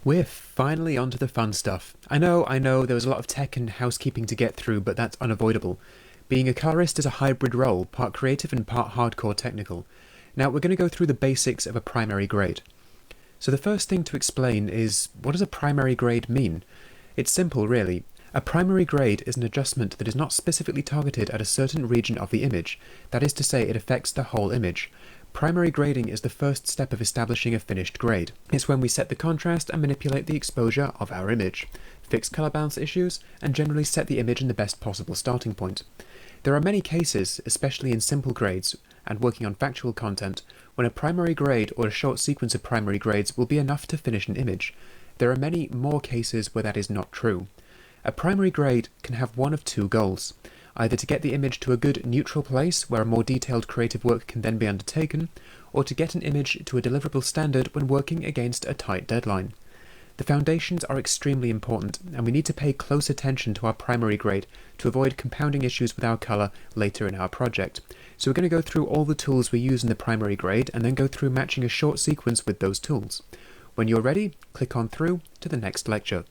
We're finally onto the fun stuff. I know, there was a lot of tech and housekeeping to get through, but that's unavoidable. Being a colorist is a hybrid role, part creative and part hardcore technical. Now, we're going to go through the basics of a primary grade. So the first thing to explain is, what does a primary grade mean? It's simple, really. A primary grade is an adjustment that is not specifically targeted at a certain region of the image, that is to say, it affects the whole image. Primary grading is the first step of establishing a finished grade. It's when we set the contrast and manipulate the exposure of our image, fix color balance issues, and generally set the image in the best possible starting point. There are many cases, especially in simple grades and working on factual content, when a primary grade or a short sequence of primary grades will be enough to finish an image. There are many more cases where that is not true. A primary grade can have one of two goals: either to get the image to a good neutral place where a more detailed creative work can then be undertaken, or to get an image to a deliverable standard when working against a tight deadline. The foundations are extremely important, and we need to pay close attention to our primary grade to avoid compounding issues with our colour later in our project. So we're going to go through all the tools we use in the primary grade and then go through matching a short sequence with those tools. When you're ready, click on through to the next lecture.